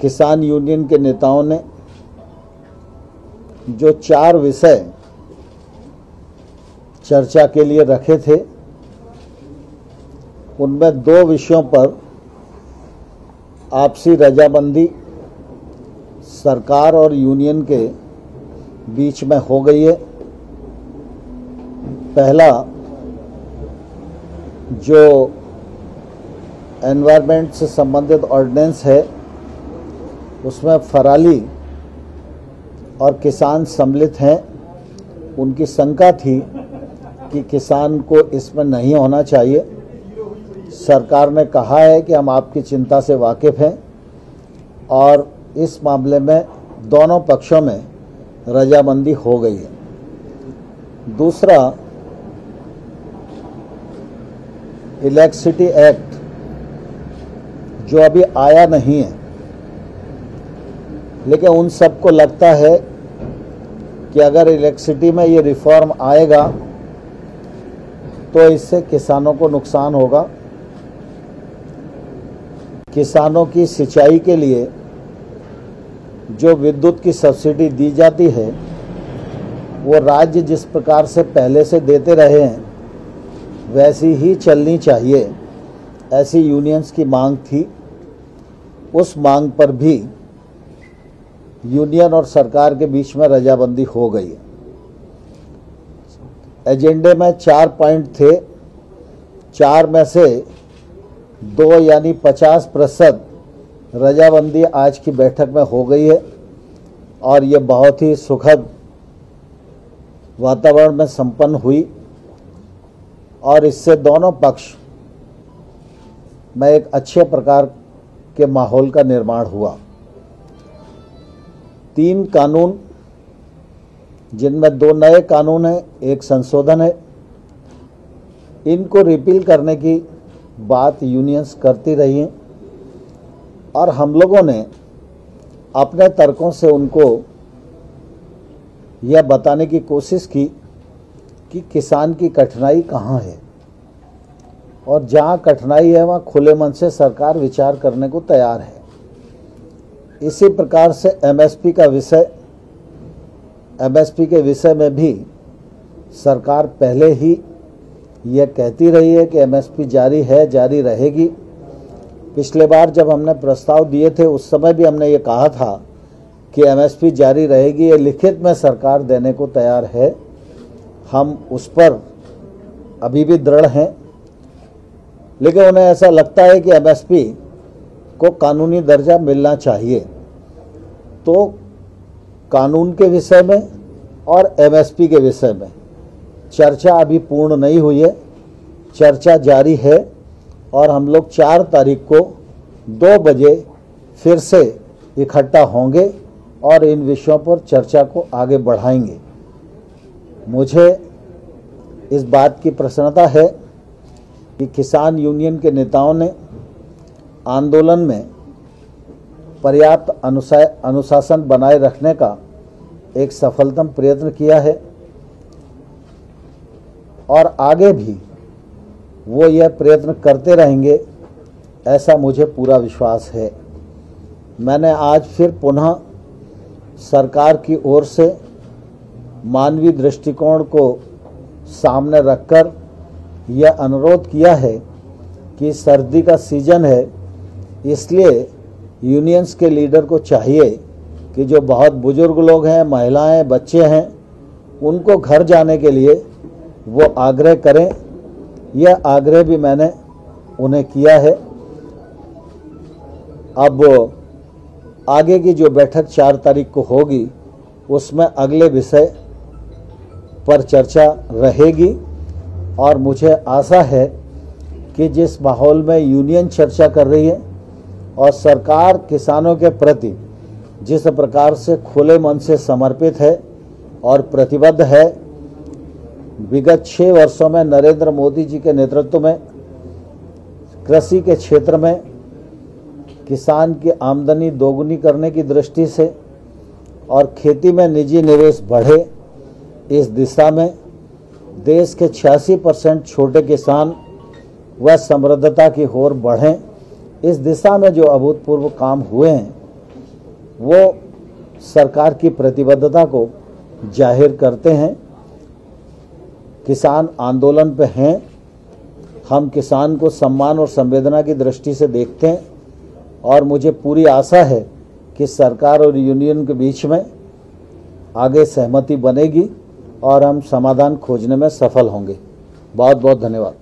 किसान यूनियन के नेताओं ने जो 4 विषय चर्चा के लिए रखे थे, उनमें 2 विषयों पर आपसी रजामंदी सरकार और यूनियन के बीच में हो गई है। पहला, जो एनवायरनमेंट से संबंधित ऑर्डिनेंस है, उसमें फराली और किसान सम्मिलित हैं। उनकी शंका थी कि किसान को इसमें नहीं होना चाहिए। सरकार ने कहा है कि हम आपकी चिंता से वाकिफ़ हैं और इस मामले में दोनों पक्षों में रजामंदी हो गई है। दूसरा, इलेक्ट्रिसिटी एक्ट जो अभी आया नहीं है, लेकिन उन सबको लगता है कि अगर इलेक्ट्रिसिटी में ये रिफॉर्म आएगा तो इससे किसानों को नुकसान होगा। किसानों की सिंचाई के लिए जो विद्युत की सब्सिडी दी जाती है, वो राज्य जिस प्रकार से पहले से देते रहे हैं वैसी ही चलनी चाहिए, ऐसी यूनियंस की मांग थी। उस मांग पर भी यूनियन और सरकार के बीच में रजामंदी हो गई है। एजेंडे में 4 पॉइंट थे, 4 में से 2 यानी 50% रजामंदी आज की बैठक में हो गई है और ये बहुत ही सुखद वातावरण में संपन्न हुई और इससे दोनों पक्ष में एक अच्छे प्रकार के माहौल का निर्माण हुआ। 3 कानून, जिनमें 2 नए कानून हैं, 1 संशोधन है, इनको रिपील करने की बात यूनियंस करती रही हैं और हम लोगों ने अपने तर्कों से उनको यह बताने की कोशिश की कि किसान की कठिनाई कहाँ है और जहाँ कठिनाई है वहाँ खुले मन से सरकार विचार करने को तैयार है। इसी प्रकार से एमएसपी के विषय में भी सरकार पहले ही यह कहती रही है कि एमएसपी जारी है, जारी रहेगी। पिछले बार जब हमने प्रस्ताव दिए थे उस समय भी हमने ये कहा था कि एमएसपी जारी रहेगी, ये लिखित में सरकार देने को तैयार है। हम उस पर अभी भी दृढ़ हैं, लेकिन उन्हें ऐसा लगता है कि एमएसपी को कानूनी दर्जा मिलना चाहिए। तो कानून के विषय में और एमएसपी के विषय में चर्चा अभी पूर्ण नहीं हुई है, चर्चा जारी है और हम लोग 4 तारीख को 2 बजे फिर से इकट्ठा होंगे और इन विषयों पर चर्चा को आगे बढ़ाएंगे। मुझे इस बात की प्रसन्नता है कि किसान यूनियन के नेताओं ने आंदोलन में पर्याप्त अनुशासन बनाए रखने का एक सफलतम प्रयत्न किया है और आगे भी वो यह प्रयत्न करते रहेंगे, ऐसा मुझे पूरा विश्वास है। मैंने आज फिर पुनः सरकार की ओर से मानवीय दृष्टिकोण को सामने रखकर यह अनुरोध किया है कि सर्दी का सीजन है, इसलिए यूनियंस के लीडर को चाहिए कि जो बहुत बुजुर्ग लोग हैं, महिलाएं, बच्चे हैं, उनको घर जाने के लिए वो आग्रह करें। यह आग्रह भी मैंने उन्हें किया है। अब आगे की जो बैठक 4 तारीख को होगी उसमें अगले विषय पर चर्चा रहेगी और मुझे आशा है कि जिस माहौल में यूनियन चर्चा कर रही है और सरकार किसानों के प्रति जिस प्रकार से खुले मन से समर्पित है और प्रतिबद्ध है, विगत 6 वर्षों में नरेंद्र मोदी जी के नेतृत्व में कृषि के क्षेत्र में किसान की आमदनी दोगुनी करने की दृष्टि से और खेती में निजी निवेश बढ़े, इस दिशा में देश के 86% छोटे किसान व समृद्धता की ओर बढ़ें, इस दिशा में जो अभूतपूर्व काम हुए हैं वो सरकार की प्रतिबद्धता को जाहिर करते हैं। किसान आंदोलन पे हैं, हम किसान को सम्मान और संवेदना की दृष्टि से देखते हैं और मुझे पूरी आशा है कि सरकार और यूनियन के बीच में आगे सहमति बनेगी और हम समाधान खोजने में सफल होंगे। बहुत बहुत धन्यवाद।